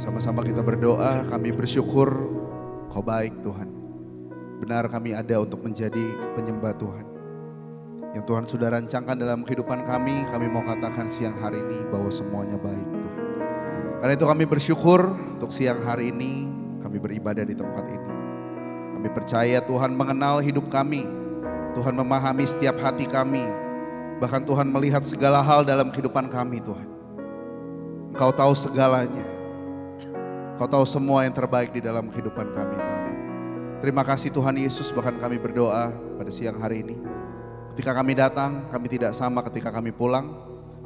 Sama-sama kita berdoa, kami bersyukur Kau baik Tuhan. Benar kami ada untuk menjadi penyembah Tuhan. Yang Tuhan sudah rancangkan dalam kehidupan kami mau katakan siang hari ini bahwa semuanya baik Tuhan. Karena itu kami bersyukur untuk siang hari ini kami beribadah di tempat ini. Kami percaya Tuhan mengenal hidup kami. Tuhan memahami setiap hati kami. Bahkan Tuhan melihat segala hal dalam kehidupan kami Tuhan. Engkau tahu segalanya. Kau tahu semua yang terbaik di dalam kehidupan kami Bapa. Terima kasih Tuhan Yesus, bahkan kami berdoa pada siang hari ini. Ketika kami datang, kami tidak sama ketika kami pulang.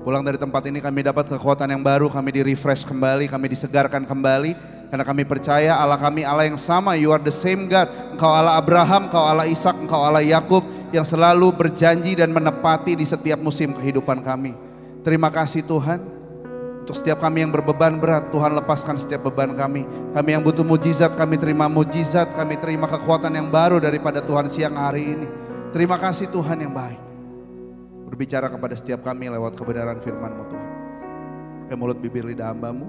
Pulang dari tempat ini kami dapat kekuatan yang baru, kami di-refresh kembali, kami disegarkan kembali. Karena kami percaya Allah kami Allah yang sama, you are the same God. Engkau Allah Abraham, Engkau Allah Ishak, Engkau Allah Yakub yang selalu berjanji dan menepati di setiap musim kehidupan kami. Terima kasih Tuhan. Untuk setiap kami yang berbeban berat, Tuhan lepaskan setiap beban kami. Kami yang butuh mujizat, kami terima mujizat, kami terima kekuatan yang baru daripada Tuhan siang hari ini. Terima kasih Tuhan yang baik. Berbicara kepada setiap kami lewat kebenaran firman-Mu Tuhan. Ke mulut bibir lidah hamba-Mu,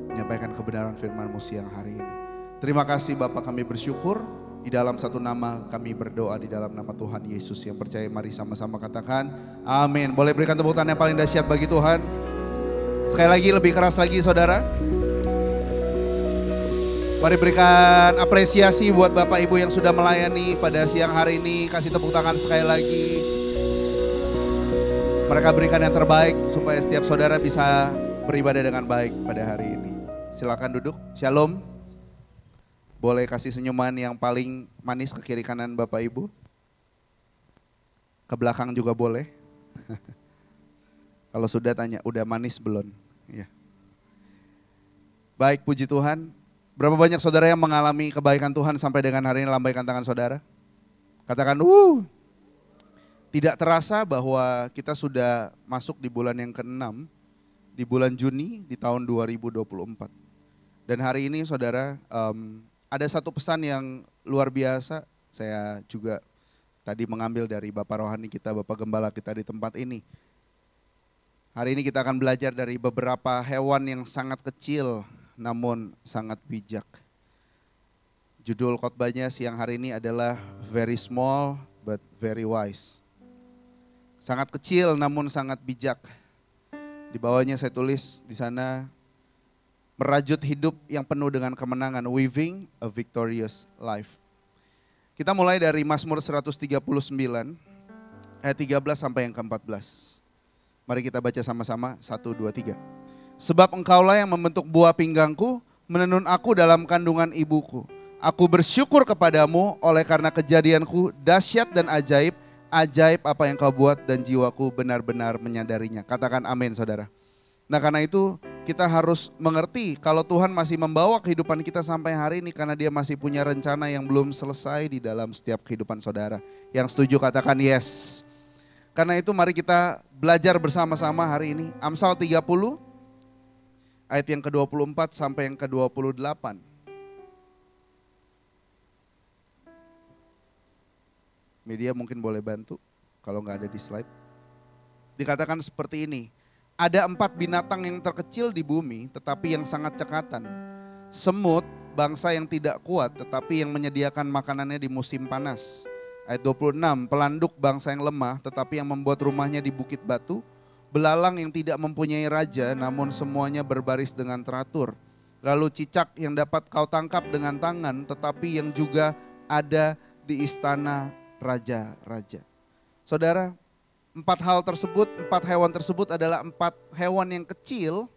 menyampaikan kebenaran firman-Mu siang hari ini. Terima kasih Bapa, kami bersyukur. Di dalam satu nama kami berdoa di dalam nama Tuhan Yesus. Yang percaya mari sama-sama katakan amin. Boleh berikan tepuk tangan yang paling dahsyat bagi Tuhan. Sekali lagi lebih keras lagi saudara. Mari berikan apresiasi buat Bapak Ibu yang sudah melayani pada siang hari ini. Kasih tepuk tangan sekali lagi. Mereka berikan yang terbaik supaya setiap saudara bisa beribadah dengan baik pada hari ini. Silakan duduk. Shalom. Boleh kasih senyuman yang paling manis ke kiri kanan Bapak Ibu. Ke belakang juga boleh. Kalau sudah tanya, udah manis belum? Ya. Baik, puji Tuhan. Berapa banyak saudara yang mengalami kebaikan Tuhan sampai dengan hari ini? Lambaikan tangan saudara. Katakan, Tidak terasa bahwa kita sudah masuk di bulan yang ke-6, di bulan Juni di tahun 2024. Dan hari ini saudara, ada satu pesan yang luar biasa. Saya juga tadi mengambil dari Bapak Rohani kita, Bapak Gembala kita di tempat ini. Hari ini kita akan belajar dari beberapa hewan yang sangat kecil namun sangat bijak. Judul khotbahnya siang hari ini adalah Very Small but Very Wise. Sangat kecil namun sangat bijak. Di bawahnya saya tulis di sana, merajut hidup yang penuh dengan kemenangan, Weaving a Victorious Life. Kita mulai dari Mazmur 139 ayat 13 sampai yang ke-14. Mari kita baca sama-sama, 1, 2, 3. Sebab engkaulah yang membentuk buah pinggangku, menenun aku dalam kandungan ibuku. Aku bersyukur kepadamu oleh karena kejadianku dahsyat dan ajaib. Ajaib apa yang kau buat dan jiwaku benar-benar menyadarinya. Katakan amin saudara. Nah karena itu kita harus mengerti kalau Tuhan masih membawa kehidupan kita sampai hari ini. Karena dia masih punya rencana yang belum selesai di dalam setiap kehidupan saudara. Yang setuju katakan yes. Karena itu mari kita belajar bersama-sama hari ini. Amsal 30 ayat yang ke-24 sampai yang ke-28. Media mungkin boleh bantu kalau nggak ada di slide. Dikatakan seperti ini. Ada 4 binatang yang terkecil di bumi tetapi yang sangat cekatan. Semut, bangsa yang tidak kuat tetapi yang menyediakan makanannya di musim panas. Ayat 26, pelanduk bangsa yang lemah tetapi yang membuat rumahnya di bukit batu. Belalang yang tidak mempunyai raja namun semuanya berbaris dengan teratur. Lalu cicak yang dapat kau tangkap dengan tangan tetapi yang juga ada di istana raja-raja. Saudara, 4 hal tersebut, 4 hewan tersebut adalah 4 hewan yang kecil.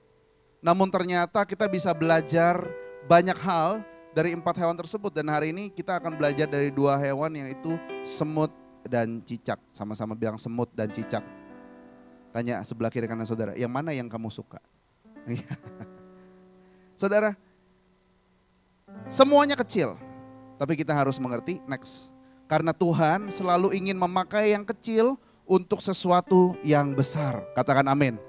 Namun ternyata kita bisa belajar banyak hal dari 4 hewan tersebut. Dan hari ini kita akan belajar dari 2 hewan yaitu semut dan cicak. Sama-sama bilang semut dan cicak. Tanya sebelah kiri kanan saudara, yang mana yang kamu suka? Saudara, semuanya kecil. Tapi kita harus mengerti, next. Karena Tuhan selalu ingin memakai yang kecil untuk sesuatu yang besar. Katakan amin.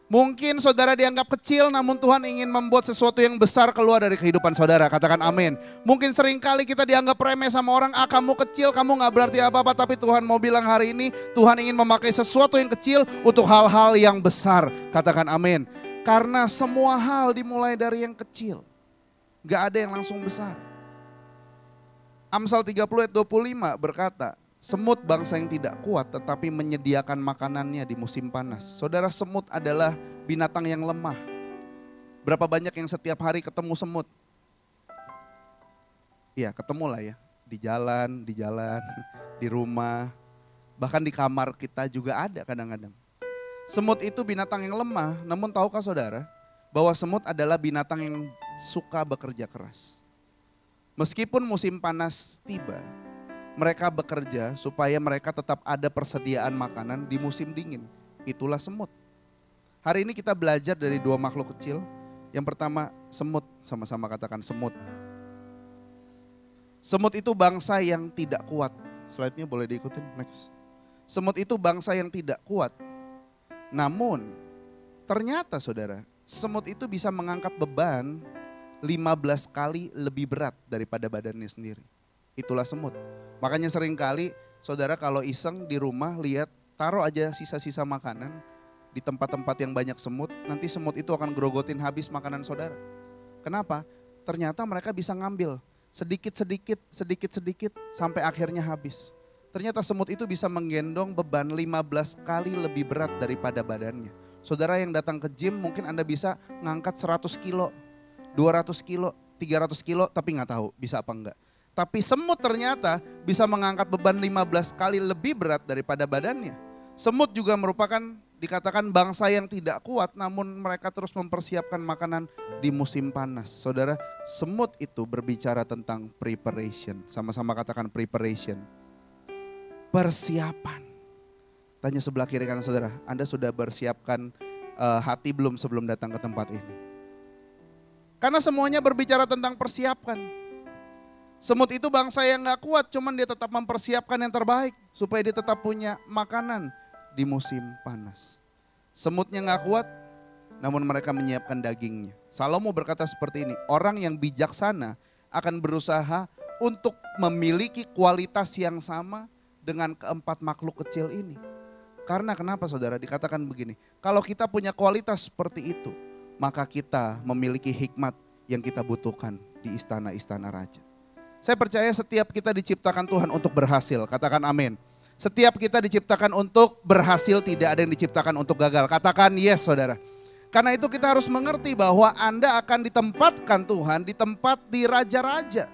Mungkin saudara dianggap kecil namun Tuhan ingin membuat sesuatu yang besar keluar dari kehidupan saudara. Katakan amin. Mungkin seringkali kita dianggap remeh sama orang. Kamu kecil, kamu gak berarti apa-apa. Tapi Tuhan mau bilang hari ini Tuhan ingin memakai sesuatu yang kecil untuk hal-hal yang besar. Katakan amin. Karena semua hal dimulai dari yang kecil. Gak ada yang langsung besar. Amsal 30 ayat 25 berkata, semut bangsa yang tidak kuat tetapi menyediakan makanannya di musim panas. Saudara, semut adalah binatang yang lemah. Berapa banyak yang setiap hari ketemu semut? Iya, ketemu lah ya. Di jalan, di rumah, bahkan di kamar kita juga ada kadang-kadang. Semut itu binatang yang lemah, namun tahukah saudara bahwa semut adalah binatang yang suka bekerja keras. Meskipun musim panas tiba, mereka bekerja supaya mereka tetap ada persediaan makanan di musim dingin. Itulah semut. Hari ini kita belajar dari dua makhluk kecil. Yang pertama semut, sama-sama katakan semut. Semut itu bangsa yang tidak kuat. Slide-nya boleh diikutin, next. Semut itu bangsa yang tidak kuat. Namun ternyata saudara, semut itu bisa mengangkat beban 15 kali lebih berat daripada badannya sendiri. Itulah semut. Makanya seringkali saudara kalau iseng di rumah lihat taruh aja sisa-sisa makanan di tempat-tempat yang banyak semut, nanti semut itu akan grogotin habis makanan saudara. Kenapa? Ternyata mereka bisa ngambil sedikit-sedikit sampai akhirnya habis. Ternyata semut itu bisa menggendong beban 15 kali lebih berat daripada badannya. Saudara yang datang ke gym mungkin Anda bisa ngangkat 100 kilo, 200 kilo, 300 kilo tapi nggak tahu bisa apa enggak. Tapi semut ternyata bisa mengangkat beban 15 kali lebih berat daripada badannya. Semut juga merupakan dikatakan bangsa yang tidak kuat namun mereka terus mempersiapkan makanan di musim panas. Saudara, semut itu berbicara tentang preparation. Sama-sama katakan preparation. Persiapan. Tanya sebelah kiri kanan saudara, Anda sudah bersiapkan hati belum sebelum datang ke tempat ini? Karena semuanya berbicara tentang persiapan. Semut itu bangsa yang gak kuat, cuman dia tetap mempersiapkan yang terbaik supaya dia tetap punya makanan di musim panas. Semutnya gak kuat, namun mereka menyiapkan dagingnya. Salomo berkata seperti ini, orang yang bijaksana akan berusaha untuk memiliki kualitas yang sama dengan keempat makhluk kecil ini. Karena kenapa saudara? Dikatakan begini, kalau kita punya kualitas seperti itu, maka kita memiliki hikmat yang kita butuhkan di istana-istana raja. Saya percaya setiap kita diciptakan Tuhan untuk berhasil, katakan amin. Setiap kita diciptakan untuk berhasil, tidak ada yang diciptakan untuk gagal. Katakan yes saudara. Karena itu kita harus mengerti bahwa Anda akan ditempatkan Tuhan di tempat di raja-raja.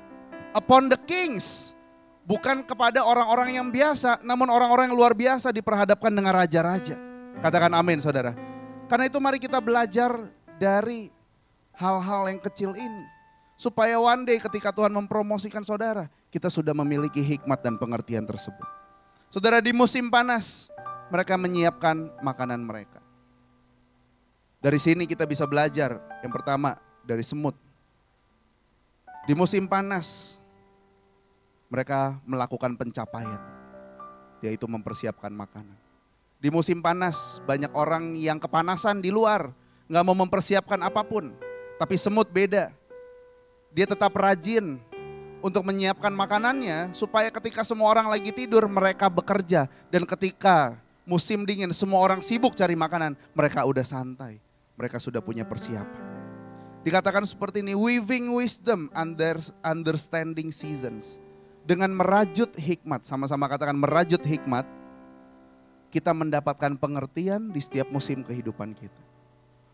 Upon the kings. Bukan kepada orang-orang yang biasa, namun orang-orang yang luar biasa diperhadapkan dengan raja-raja. Katakan amin saudara. Karena itu mari kita belajar dari hal-hal yang kecil ini. Supaya one day ketika Tuhan mempromosikan saudara, kita sudah memiliki hikmat dan pengertian tersebut. Saudara, di musim panas, mereka menyiapkan makanan mereka. Dari sini kita bisa belajar, yang pertama dari semut. Di musim panas, mereka melakukan pencapaian, yaitu mempersiapkan makanan. Di musim panas, banyak orang yang kepanasan di luar, gak mau mempersiapkan apapun. Tapi semut beda, dia tetap rajin untuk menyiapkan makanannya supaya ketika semua orang lagi tidur mereka bekerja. Dan ketika musim dingin semua orang sibuk cari makanan, mereka udah santai, mereka sudah punya persiapan. Dikatakan seperti ini, weaving wisdom understanding seasons. Dengan merajut hikmat, sama-sama katakan merajut hikmat, kita mendapatkan pengertian di setiap musim kehidupan kita.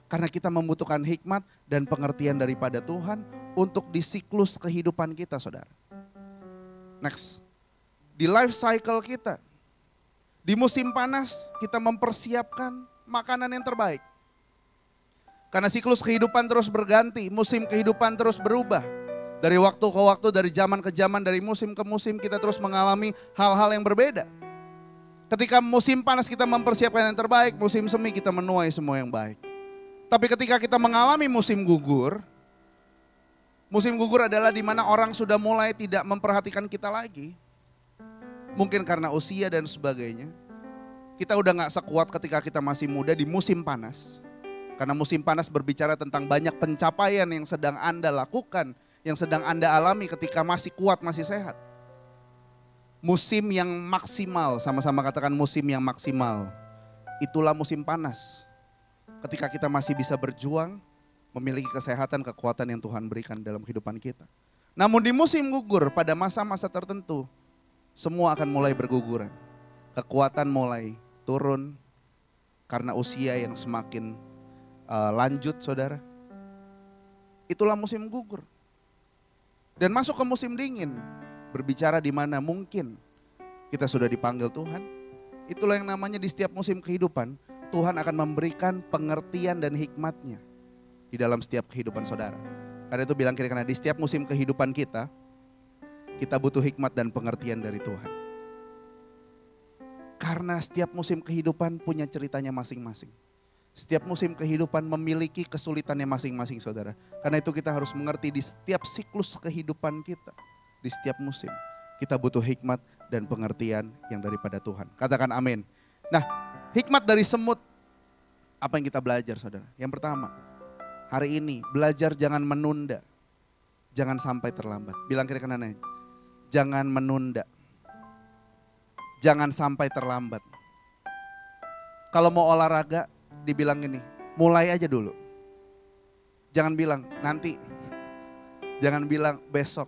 Karena kita membutuhkan hikmat dan pengertian daripada Tuhan untuk di siklus kehidupan kita saudara. Next, di life cycle kita, di musim panas kita mempersiapkan makanan yang terbaik. Karena siklus kehidupan terus berganti, musim kehidupan terus berubah. Dari waktu ke waktu, dari zaman ke zaman, dari musim ke musim kita terus mengalami hal-hal yang berbeda. Ketika musim panas kita mempersiapkan yang terbaik, musim semi kita menuai semua yang baik. Tapi ketika kita mengalami musim gugur adalah di mana orang sudah mulai tidak memperhatikan kita lagi. Mungkin karena usia dan sebagainya. Kita udah gak sekuat ketika kita masih muda di musim panas. Karena musim panas berbicara tentang banyak pencapaian yang sedang Anda lakukan, yang sedang Anda alami ketika masih kuat, masih sehat. Musim yang maksimal, sama-sama katakan musim yang maksimal. Itulah musim panas. Ketika kita masih bisa berjuang, memiliki kesehatan, kekuatan yang Tuhan berikan dalam kehidupan kita. Namun di musim gugur, pada masa-masa tertentu, semua akan mulai berguguran. Kekuatan mulai turun karena usia yang semakin lanjut, saudara. Itulah musim gugur. Dan masuk ke musim dingin, berbicara di mana mungkin kita sudah dipanggil Tuhan. Itulah yang namanya di setiap musim kehidupan, Tuhan akan memberikan pengertian dan hikmatnya di dalam setiap kehidupan saudara. Karena itu bilang kira-kira di setiap musim kehidupan kita butuh hikmat dan pengertian dari Tuhan. Karena setiap musim kehidupan punya ceritanya masing-masing. Setiap musim kehidupan memiliki kesulitannya masing-masing, saudara. Karena itu kita harus mengerti di setiap siklus kehidupan kita. Di setiap musim kita butuh hikmat dan pengertian yang daripada Tuhan. Katakan amin. Nah, hikmat dari semut, apa yang kita belajar, saudara? Yang pertama, hari ini belajar jangan menunda. Jangan sampai terlambat. Bilang kiri kanannya, jangan menunda. Jangan sampai terlambat. Kalau mau olahraga, dibilang gini, mulai aja dulu. Jangan bilang nanti. Jangan bilang besok.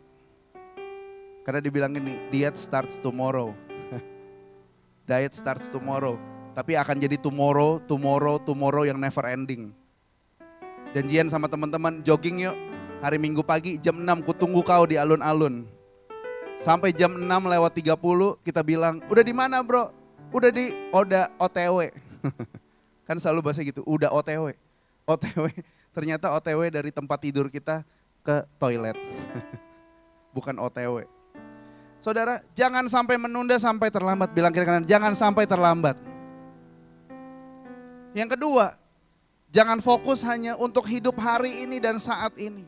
Karena dibilang gini, diet starts tomorrow. Diet starts tomorrow. Tapi akan jadi tomorrow yang never ending. Janjian sama teman-teman, jogging yuk. Hari Minggu pagi jam 6, kutunggu kau di alun-alun. Sampai jam 6:30 kita bilang, udah di mana bro? Udah OTW. Kan selalu bahasa gitu, udah OTW. OTW, ternyata OTW dari tempat tidur kita ke toilet. Bukan OTW. Saudara, jangan sampai menunda sampai terlambat. Bilang kiri kanan, jangan sampai terlambat. Yang kedua, jangan fokus hanya untuk hidup hari ini dan saat ini.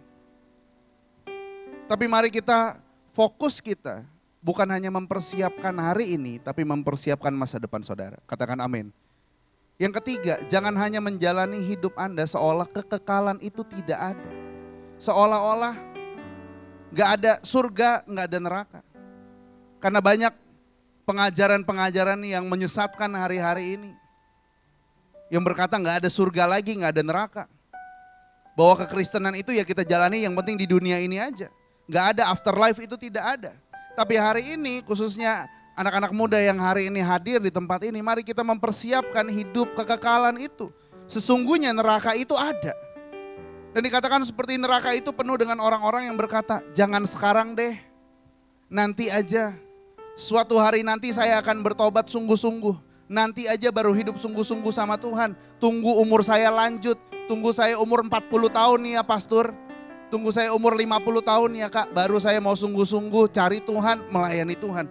Tapi mari kita, fokus kita bukan hanya mempersiapkan hari ini, tapi mempersiapkan masa depan saudara. Katakan amin. Yang ketiga, jangan hanya menjalani hidup Anda seolah kekekalan itu tidak ada. Seolah-olah gak ada surga, gak ada neraka. Karena banyak pengajaran-pengajaran yang menyesatkan hari-hari ini. Yang berkata gak ada surga lagi, gak ada neraka. Bahwa kekristenan itu ya kita jalani yang penting di dunia ini aja. Gak ada afterlife, itu tidak ada. Tapi hari ini khususnya anak-anak muda yang hari ini hadir di tempat ini, mari kita mempersiapkan hidup kekekalan itu. Sesungguhnya neraka itu ada. Dan dikatakan seperti neraka itu penuh dengan orang-orang yang berkata, jangan sekarang deh, nanti aja. Suatu hari nanti saya akan bertobat sungguh-sungguh. Nanti aja baru hidup sungguh-sungguh sama Tuhan. Tunggu umur saya lanjut, tunggu saya umur 40 tahun nih ya pastor. Tunggu saya umur 50 tahun ya kak, baru saya mau sungguh-sungguh cari Tuhan, melayani Tuhan.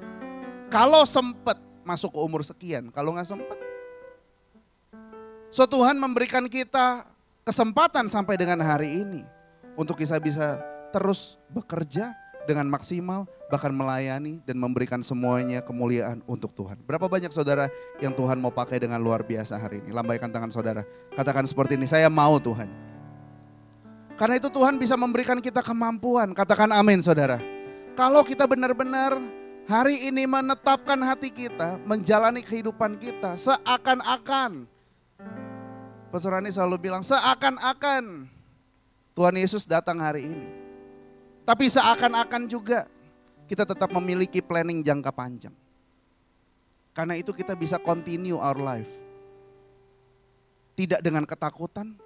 Kalau sempat masuk ke umur sekian, kalau gak sempat. So Tuhan memberikan kita kesempatan sampai dengan hari ini. Untuk kita bisa terus bekerja dengan maksimal, bahkan melayani dan memberikan semuanya kemuliaan untuk Tuhan. Berapa banyak saudara yang Tuhan mau pakai dengan luar biasa hari ini? Lambaikan tangan saudara, katakan seperti ini, saya mau Tuhan. Karena itu Tuhan bisa memberikan kita kemampuan, katakan amin saudara. Kalau kita benar-benar hari ini menetapkan hati kita, menjalani kehidupan kita seakan-akan. Pastor Rani selalu bilang seakan-akan Tuhan Yesus datang hari ini. Tapi seakan-akan juga kita tetap memiliki planning jangka panjang. Karena itu kita bisa continue our life. Tidak dengan ketakutan,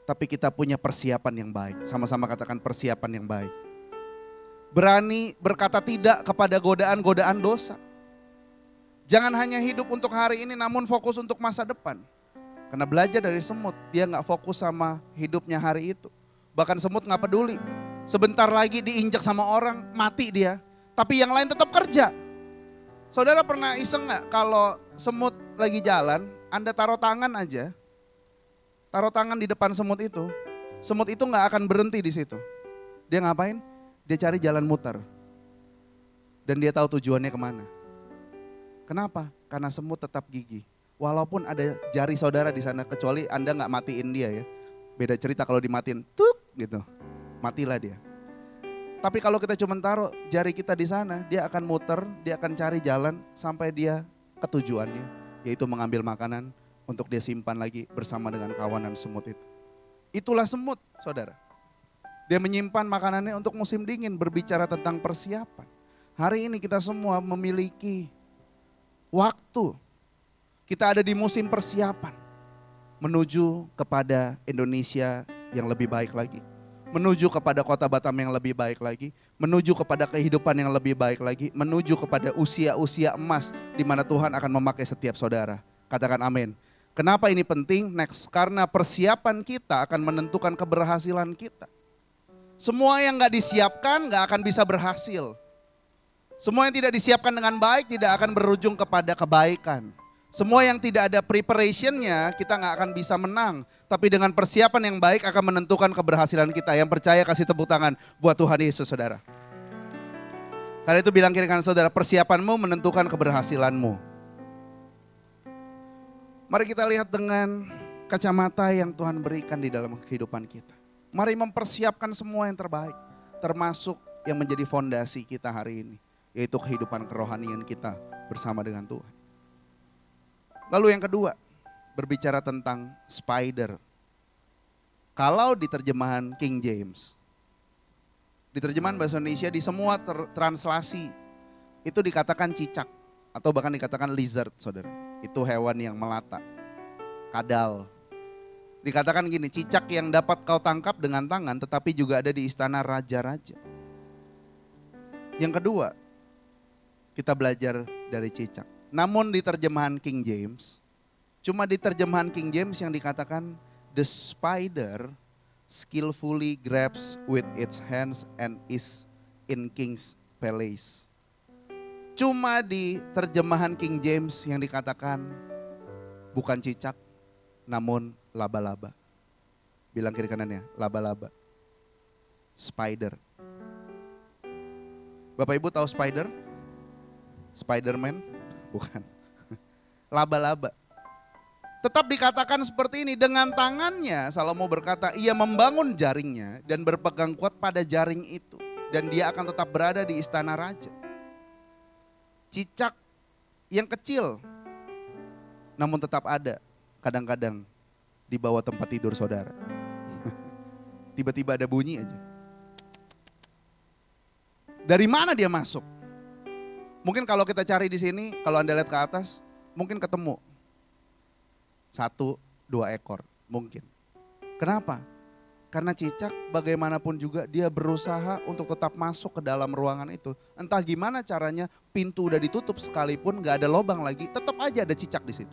tapi kita punya persiapan yang baik. Sama-sama katakan persiapan yang baik. Berani berkata tidak kepada godaan-godaan dosa. Jangan hanya hidup untuk hari ini namun fokus untuk masa depan. Karena belajar dari semut, dia gak fokus sama hidupnya hari itu. Bahkan semut gak peduli. Sebentar lagi diinjak sama orang, mati dia. Tapi yang lain tetap kerja. Saudara pernah iseng gak kalau semut lagi jalan, Anda taruh tangan aja. Taruh tangan di depan semut itu gak akan berhenti di situ. Dia ngapain? Dia cari jalan muter. Dan dia tahu tujuannya kemana. Kenapa? Karena semut tetap gigih. Walaupun ada jari saudara di sana, kecuali Anda gak matiin dia ya. Beda cerita kalau dimatiin, tuk gitu. Matilah dia. Tapi kalau kita cuma taruh jari kita di sana, dia akan muter, dia akan cari jalan sampai dia ke tujuannya. Yaitu mengambil makanan untuk dia simpan lagi bersama dengan kawanan semut itu. Itulah semut, saudara. Dia menyimpan makanannya untuk musim dingin, berbicara tentang persiapan. Hari ini kita semua memiliki waktu. Kita ada di musim persiapan. Menuju kepada Indonesia yang lebih baik lagi. Menuju kepada kota Batam yang lebih baik lagi. Menuju kepada kehidupan yang lebih baik lagi. Menuju kepada usia-usia emas di mana Tuhan akan memakai setiap saudara. Katakan amin. Kenapa ini penting? Next, karena persiapan kita akan menentukan keberhasilan kita. Semua yang gak disiapkan gak akan bisa berhasil. Semua yang tidak disiapkan dengan baik tidak akan berujung kepada kebaikan. Semua yang tidak ada preparationnya kita gak akan bisa menang. Tapi dengan persiapan yang baik akan menentukan keberhasilan kita. Yang percaya kasih tepuk tangan buat Tuhan Yesus, saudara. Karena itu bilang kiri kanan saudara, persiapanmu menentukan keberhasilanmu. Mari kita lihat dengan kacamata yang Tuhan berikan di dalam kehidupan kita. Mari mempersiapkan semua yang terbaik, termasuk yang menjadi fondasi kita hari ini, yaitu kehidupan kerohanian kita bersama dengan Tuhan. Lalu yang kedua, berbicara tentang spider. Kalau di terjemahan King James, di terjemahan bahasa Indonesia di semua translasi itu dikatakan cicak atau bahkan dikatakan lizard, saudara. Itu hewan yang melata, kadal. Dikatakan gini, cicak yang dapat kau tangkap dengan tangan tetapi juga ada di istana raja-raja. Yang kedua, kita belajar dari cicak. Namun di terjemahan King James, cuma di terjemahan King James yang dikatakan the spider skillfully grabs with its hands and is in king's palace. Cuma di terjemahan King James yang dikatakan bukan cicak, namun laba-laba. Bilang kiri kanannya, laba-laba. Spider. Bapak Ibu tahu spider? Spiderman? Bukan. Laba-laba. Tetap dikatakan seperti ini, dengan tangannya Salomo berkata, ia membangun jaringnya dan berpegang kuat pada jaring itu. Dan dia akan tetap berada di istana raja. Cicak yang kecil, namun tetap ada kadang-kadang di bawah tempat tidur saudara. Tiba-tiba ada bunyi aja. Dari mana dia masuk? Mungkin kalau kita cari di sini, kalau Anda lihat ke atas, mungkin ketemu 1-2 ekor, mungkin. Kenapa? Karena cicak bagaimanapun juga dia berusaha untuk tetap masuk ke dalam ruangan itu. Entah gimana caranya, pintu udah ditutup sekalipun gak ada lubang lagi, tetap aja ada cicak di situ.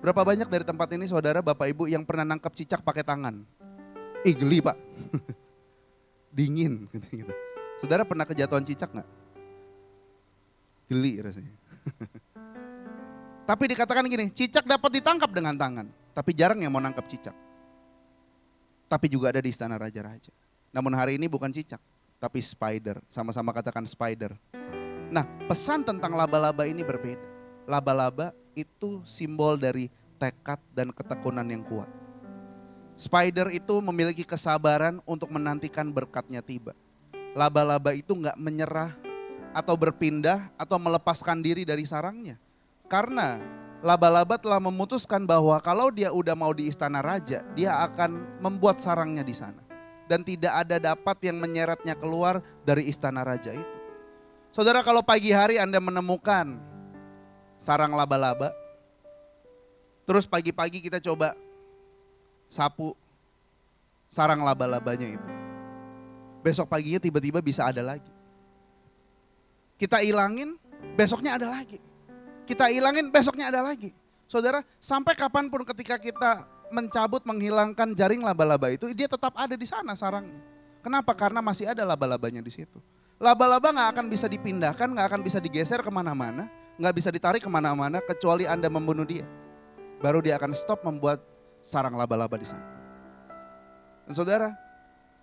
Berapa banyak dari tempat ini saudara, bapak ibu yang pernah nangkap cicak pakai tangan? Ih geli pak, dingin. Gitu. Saudara pernah kejatuhan cicak gak? Geli rasanya. Tapi dikatakan gini, cicak dapat ditangkap dengan tangan, tapi jarang yang mau nangkap cicak. Tapi juga ada di istana raja-raja. Namun hari ini bukan cicak, tapi spider. Sama-sama katakan spider. Nah, pesan tentang laba-laba ini berbeda. Laba-laba itu simbol dari tekad dan ketekunan yang kuat. Spider itu memiliki kesabaran untuk menantikan berkatnya tiba. Laba-laba itu gak menyerah atau berpindah atau melepaskan diri dari sarangnya. Karena laba-laba telah memutuskan bahwa kalau dia udah mau di istana raja, dia akan membuat sarangnya di sana. Dan tidak ada dapat yang menyeretnya keluar dari istana raja itu. Saudara, kalau pagi hari Anda menemukan sarang laba-laba, terus pagi-pagi kita coba sapu sarang laba-labanya itu. Besok paginya tiba-tiba bisa ada lagi. Kita ilangin, besoknya ada lagi. Kita ilangin, besoknya ada lagi. Saudara, sampai kapanpun ketika kita mencabut, menghilangkan jaring laba-laba itu, dia tetap ada di sana sarangnya. Kenapa? Karena masih ada laba-labanya di situ. Laba-laba gak akan bisa dipindahkan, gak akan bisa digeser kemana-mana, gak bisa ditarik kemana-mana kecuali Anda membunuh dia. Baru dia akan stop membuat sarang laba-laba di sana. Dan saudara,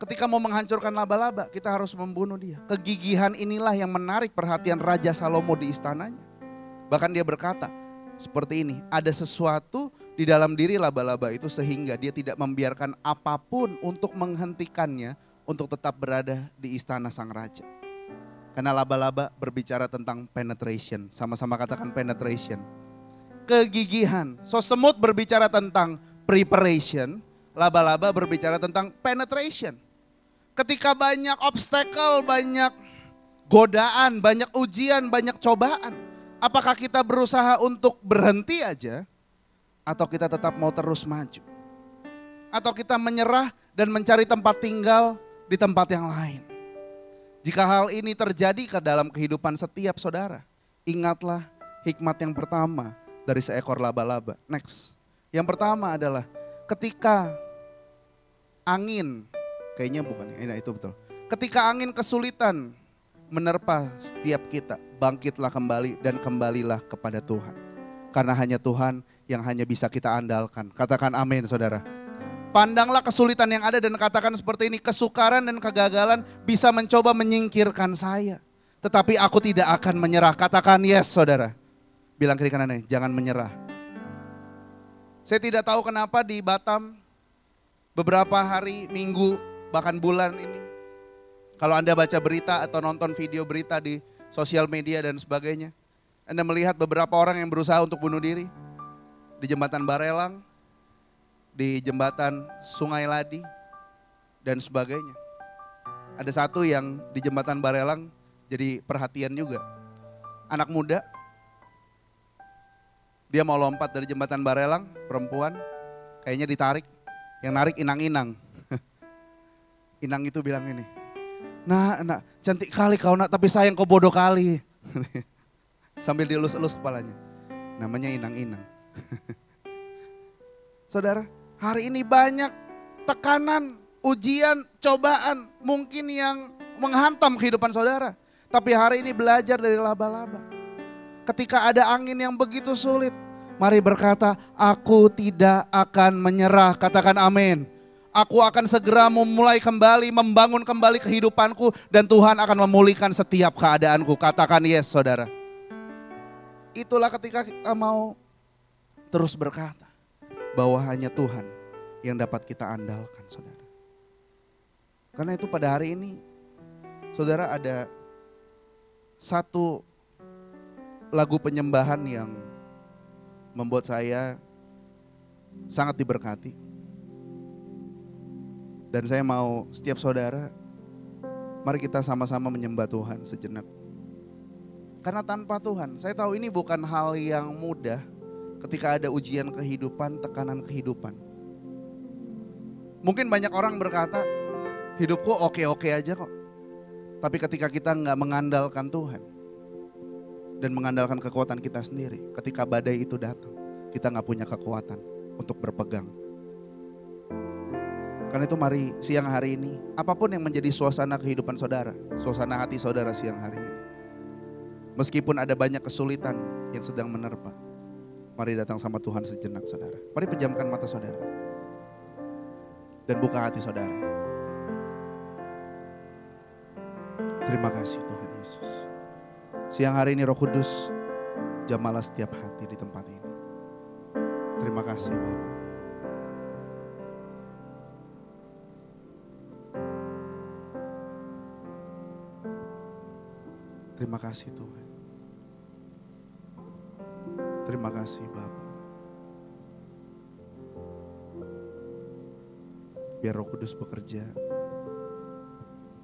ketika mau menghancurkan laba-laba, kita harus membunuh dia. Kegigihan inilah yang menarik perhatian Raja Salomo di istananya. Bahkan dia berkata seperti ini, ada sesuatu di dalam diri laba-laba itu sehingga dia tidak membiarkan apapun untuk menghentikannya untuk tetap berada di istana sang raja. Karena laba-laba berbicara tentang penetration, sama-sama katakan penetration. Kegigihan, so semut berbicara tentang preparation, laba-laba berbicara tentang penetration. Ketika banyak obstacle, banyak godaan, banyak ujian, banyak cobaan. Apakah kita berusaha untuk berhenti aja? Atau kita tetap mau terus maju? Atau kita menyerah dan mencari tempat tinggal di tempat yang lain? Jika hal ini terjadi ke dalam kehidupan setiap saudara, ingatlah hikmat yang pertama dari seekor laba-laba. Next. Yang pertama adalah ketika angin, kayaknya bukan, itu betul. Ketika angin kesulitan menerpa setiap kita, bangkitlah kembali dan kembalilah kepada Tuhan. Karena hanya Tuhan yang hanya bisa kita andalkan. Katakan amin saudara. Pandanglah kesulitan yang ada dan katakan seperti ini, kesukaran dan kegagalan bisa mencoba menyingkirkan saya. Tetapi aku tidak akan menyerah. Katakan yes saudara. Bilang kiri kanannya, jangan menyerah. Saya tidak tahu kenapa di Batam beberapa hari, minggu, bahkan bulan ini. Kalau Anda baca berita atau nonton video berita di sosial media dan sebagainya. Anda melihat beberapa orang yang berusaha untuk bunuh diri. Di jembatan Barelang, di jembatan Sungai Ladi, dan sebagainya. Ada satu yang di jembatan Barelang jadi perhatian juga. Anak muda, dia mau lompat dari jembatan Barelang, perempuan, kayaknya ditarik. Yang narik inang-inang. Inang itu bilang ini, nak, cantik kali kau nak, tapi sayang kau bodoh kali. Sambil dielus-elus kepalanya. Namanya inang-inang. Saudara, hari ini banyak tekanan, ujian, cobaan mungkin yang menghantam kehidupan saudara. Tapi hari ini belajar dari laba-laba. Ketika ada angin yang begitu sulit, mari berkata, aku tidak akan menyerah. Katakan amin. Aku akan segera memulai kembali, membangun kembali kehidupanku. Dan Tuhan akan memulihkan setiap keadaanku. Katakan yes saudara. Itulah ketika kita mau terus berkata bahwa hanya Tuhan yang dapat kita andalkan saudara. Karena itu pada hari ini saudara ada satu lagu penyembahan yang membuat saya sangat diberkati. Dan saya mau setiap saudara, mari kita sama-sama menyembah Tuhan sejenak. Karena tanpa Tuhan, saya tahu ini bukan hal yang mudah ketika ada ujian kehidupan, tekanan kehidupan. Mungkin banyak orang berkata, hidupku oke-oke aja kok. Tapi ketika kita nggak mengandalkan Tuhan dan mengandalkan kekuatan kita sendiri, ketika badai itu datang, kita nggak punya kekuatan untuk berpegang. Karena itu mari siang hari ini, apapun yang menjadi suasana kehidupan saudara, suasana hati saudara siang hari ini. Meskipun ada banyak kesulitan yang sedang menerpa, mari datang sama Tuhan sejenak saudara. Mari pejamkan mata saudara dan buka hati saudara. Terima kasih Tuhan Yesus. Siang hari ini Roh Kudus, jamalah setiap hati di tempat ini. Terima kasih Bapak. Terima kasih Tuhan. Terima kasih Bapa. Biar Roh Kudus bekerja,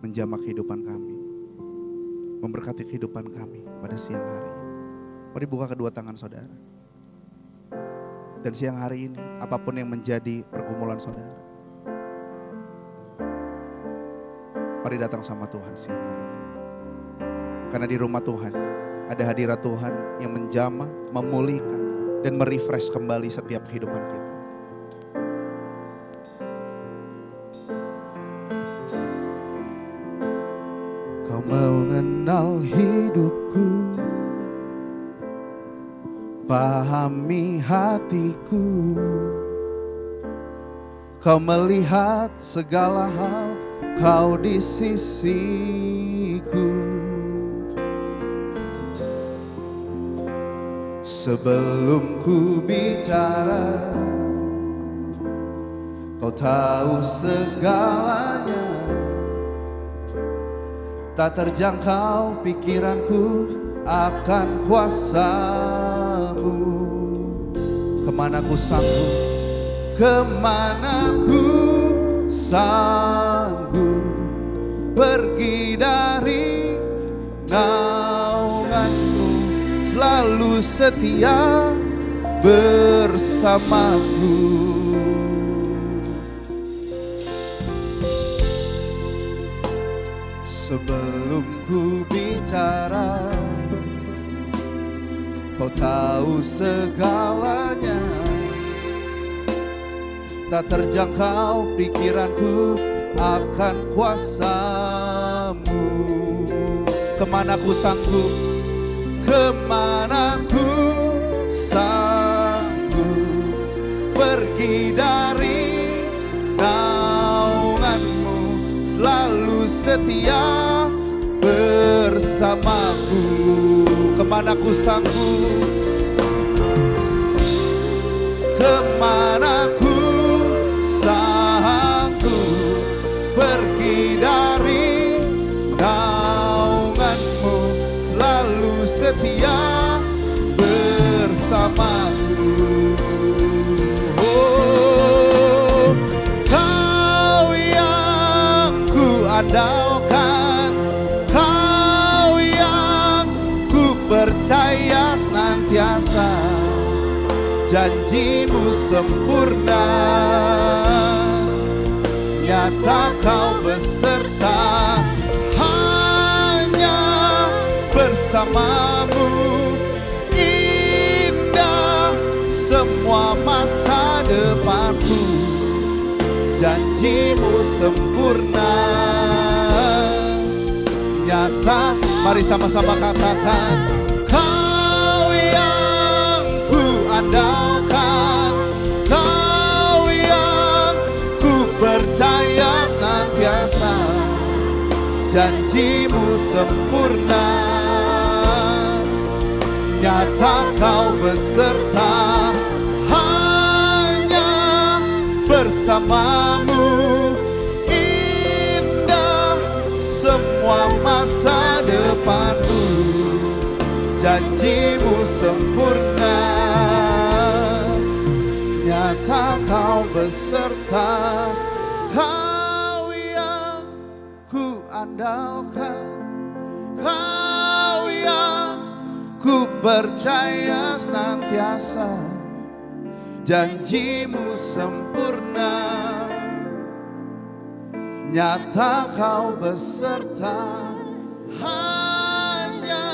menjamah kehidupan kami, memberkati kehidupan kami pada siang hari. Mari buka kedua tangan saudara. Dan siang hari ini, apapun yang menjadi pergumulan saudara, mari datang sama Tuhan siang hari ini. Karena di rumah Tuhan ada hadirat Tuhan yang menjamah, memulihkan, dan merefresh kembali setiap kehidupan kita. Kau mengenal hidupku, pahami hatiku. Kau melihat segala hal, kau di sisiku. Sebelum ku bicara, kau tahu segalanya. Tak terjangkau pikiranku akan kuasamu. Kemana ku sanggup Kemana ku sanggup pergi dari naungan-Mu, selalu setia bersamaku. Sebelum ku bicara, Kau tahu segalanya. Tak terjangkau pikiranku akan kuasa-Mu. Kemana ku sanggup, kemana ku sanggup pergi dari naungan-Mu, selalu setia bersamaku. Kemana ku sanggup, kemana ku sanggup pergi dari naungan-Mu, selalu setia bersamaku. Oh, Kau yang ku andalkan, Kau yang ku percaya senantiasa. Janji-Mu sempurna, nyata Kau beserta, hanya bersama-Mu indah semua masa depanku. Janji-Mu sempurna, nyata. Mari sama-sama katakan, Kau yang ku andalkan, Kau yang ku percaya senantiasa. Janji-Mu sempurna, nyata Kau beserta, hanya bersama-Mu indah semua masa depanku. Janji-Mu sempurna, nyata Kau beserta. Kau yang ku andalkan, Kau yang ku percaya senantiasa. Janji-Mu sempurna, nyata Kau beserta, hanya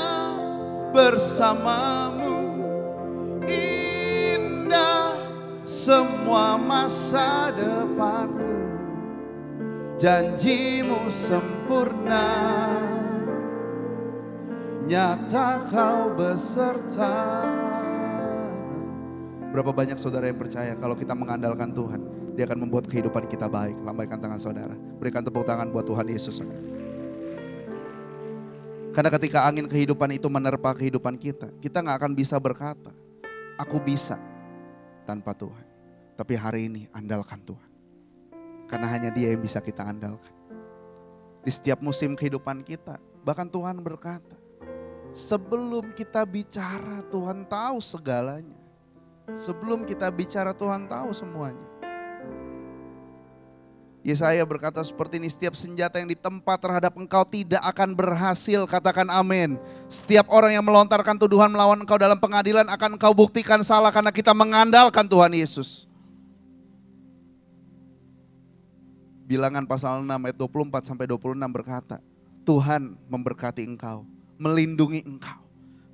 bersama-Mu indah semua masa depanku. Janji-Mu sempurna, nyata Kau beserta. Berapa banyak saudara yang percaya kalau kita mengandalkan Tuhan, Dia akan membuat kehidupan kita baik. Lambaikan tangan saudara, berikan tepuk tangan buat Tuhan Yesus, saudara. Karena ketika angin kehidupan itu menerpa kehidupan kita, kita gak akan bisa berkata, aku bisa tanpa Tuhan. Tapi hari ini andalkan Tuhan. Karena hanya Dia yang bisa kita andalkan. Di setiap musim kehidupan kita, bahkan Tuhan berkata, sebelum kita bicara Tuhan tahu segalanya. Sebelum kita bicara Tuhan tahu semuanya. Yesaya berkata seperti ini, setiap senjata yang ditempa terhadap engkau tidak akan berhasil. Katakan amin. Setiap orang yang melontarkan tuduhan melawan engkau dalam pengadilan akan engkau buktikan salah, karena kita mengandalkan Tuhan Yesus. Bilangan pasal 6 ayat 24-26 berkata, Tuhan memberkati engkau, melindungi engkau.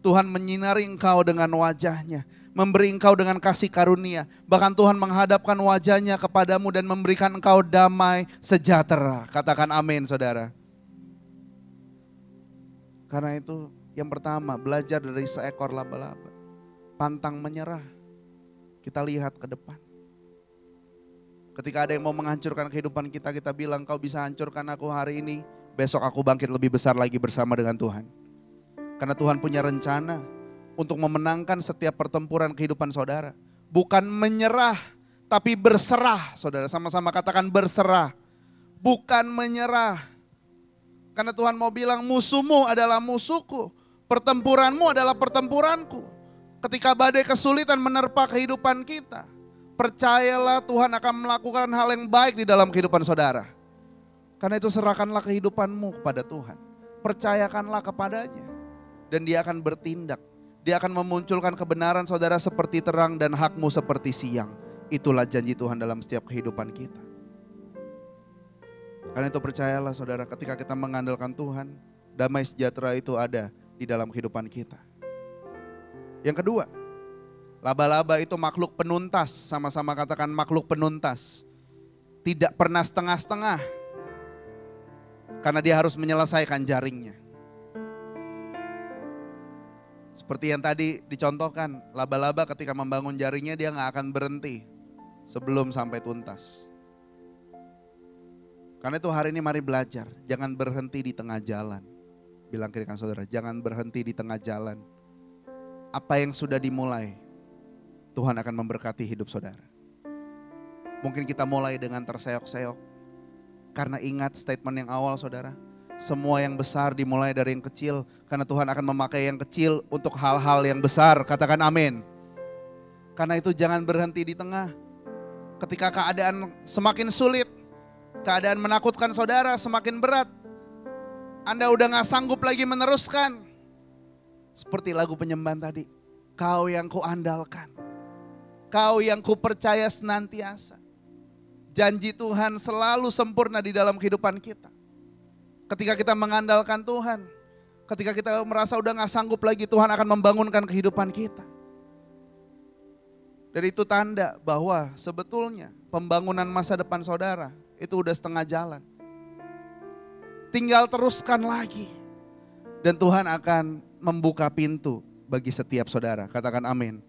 Tuhan menyinari engkau dengan wajahnya, memberi engkau dengan kasih karunia. Bahkan Tuhan menghadapkan wajahnya kepadamu dan memberikan engkau damai sejahtera. Katakan amin, saudara. Karena itu yang pertama, belajar dari seekor laba-laba. Pantang menyerah. Kita lihat ke depan. Ketika ada yang mau menghancurkan kehidupan kita, kita bilang, kau bisa hancurkan aku hari ini, besok aku bangkit lebih besar lagi bersama dengan Tuhan. Karena Tuhan punya rencana untuk memenangkan setiap pertempuran kehidupan saudara. Bukan menyerah, tapi berserah. Saudara, sama-sama katakan berserah. Bukan menyerah. Karena Tuhan mau bilang, musuhmu adalah musuhku, pertempuranmu adalah pertempuranku. Ketika badai kesulitan menerpa kehidupan kita, Percayalah Tuhan akan melakukan hal yang baik di dalam kehidupan saudara. Karena itu serahkanlah kehidupanmu kepada Tuhan. Percayakanlah kepadanya. Dan dia akan bertindak. Dia akan memunculkan kebenaran saudara seperti terang dan hakmu seperti siang. Itulah janji Tuhan dalam setiap kehidupan kita. Karena itu percayalah saudara, ketika kita mengandalkan Tuhan, damai sejahtera itu ada di dalam kehidupan kita. Yang kedua, laba-laba itu makhluk penuntas, sama-sama katakan makhluk penuntas. Tidak pernah setengah-setengah, karena dia harus menyelesaikan jaringnya. Seperti yang tadi dicontohkan, laba-laba ketika membangun jaringnya dia gak akan berhenti sebelum sampai tuntas. Karena itu hari ini mari belajar, jangan berhenti di tengah jalan. Bilang kiri kanan saudara, jangan berhenti di tengah jalan. Apa yang sudah dimulai, Tuhan akan memberkati hidup saudara. Mungkin kita mulai dengan terseok-seok. Karena ingat statement yang awal saudara, semua yang besar dimulai dari yang kecil. Karena Tuhan akan memakai yang kecil untuk hal-hal yang besar. Katakan amin. Karena itu jangan berhenti di tengah. Ketika keadaan semakin sulit, keadaan menakutkan saudara semakin berat, Anda udah gak sanggup lagi meneruskan. Seperti lagu penyembahan tadi, Kau yang kuandalkan, Kau yang kupercaya senantiasa. Janji Tuhan selalu sempurna di dalam kehidupan kita. Ketika kita mengandalkan Tuhan, ketika kita merasa udah gak sanggup lagi, Tuhan akan membangunkan kehidupan kita. Dan itu tanda bahwa sebetulnya pembangunan masa depan saudara itu udah setengah jalan. Tinggal teruskan lagi. Dan Tuhan akan membuka pintu bagi setiap saudara. Katakan amin.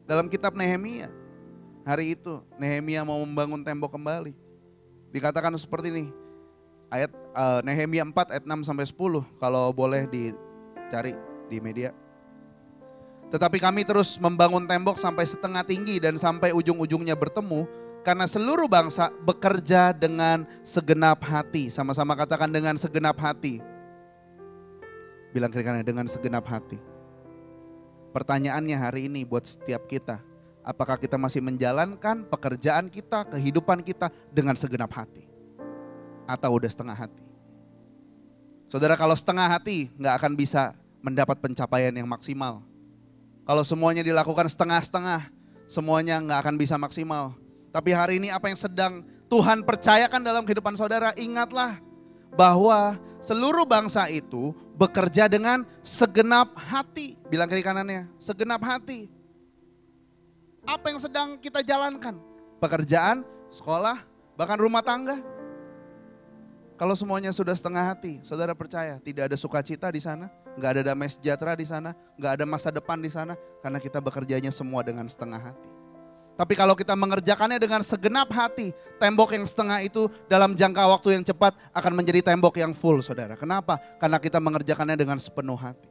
Dalam kitab Nehemia, hari itu Nehemia mau membangun tembok kembali. Dikatakan seperti ini. Ayat Nehemia 4 ayat 6 sampai 10 kalau boleh dicari di media. Tetapi kami terus membangun tembok sampai setengah tinggi dan sampai ujung-ujungnya bertemu. Karena seluruh bangsa bekerja dengan segenap hati. Sama-sama katakan dengan segenap hati. Bilang kiri kanan, dengan segenap hati. Pertanyaannya hari ini buat setiap kita. Apakah kita masih menjalankan pekerjaan kita, kehidupan kita dengan segenap hati? Atau udah setengah hati? Saudara, kalau setengah hati gak akan bisa mendapat pencapaian yang maksimal. Kalau semuanya dilakukan setengah-setengah, semuanya gak akan bisa maksimal. Tapi hari ini apa yang sedang Tuhan percayakan dalam kehidupan saudara, ingatlah bahwa seluruh bangsa itu bekerja dengan segenap hati. Bilang kiri kanannya, segenap hati. Apa yang sedang kita jalankan? Pekerjaan, sekolah, bahkan rumah tangga. Kalau semuanya sudah setengah hati, saudara percaya tidak ada sukacita di sana, gak ada damai sejahtera di sana, gak ada masa depan di sana, karena kita bekerjanya semua dengan setengah hati. Tapi kalau kita mengerjakannya dengan segenap hati, tembok yang setengah itu dalam jangka waktu yang cepat akan menjadi tembok yang full, saudara. Kenapa? Karena kita mengerjakannya dengan sepenuh hati.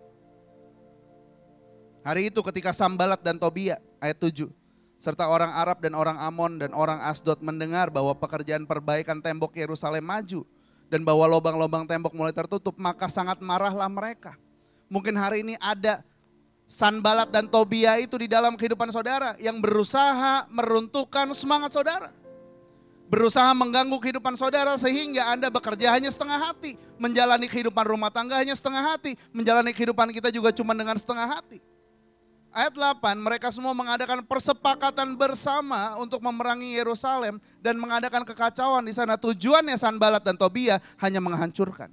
Hari itu ketika Sambalat dan Tobia, ayat 7, serta orang Arab dan orang Amon dan orang Asdod mendengar bahwa pekerjaan perbaikan tembok Yerusalem maju, dan bahwa lubang-lubang tembok mulai tertutup, maka sangat marahlah mereka. Mungkin hari ini ada Sanbalat dan Tobia itu di dalam kehidupan saudara yang berusaha meruntuhkan semangat saudara. Berusaha mengganggu kehidupan saudara sehingga Anda bekerja hanya setengah hati. Menjalani kehidupan rumah tangga hanya setengah hati. Menjalani kehidupan kita juga cuma dengan setengah hati. Ayat 8, mereka semua mengadakan persepakatan bersama untuk memerangi Yerusalem dan mengadakan kekacauan di sana. Tujuannya Sanbalat dan Tobia hanya menghancurkan.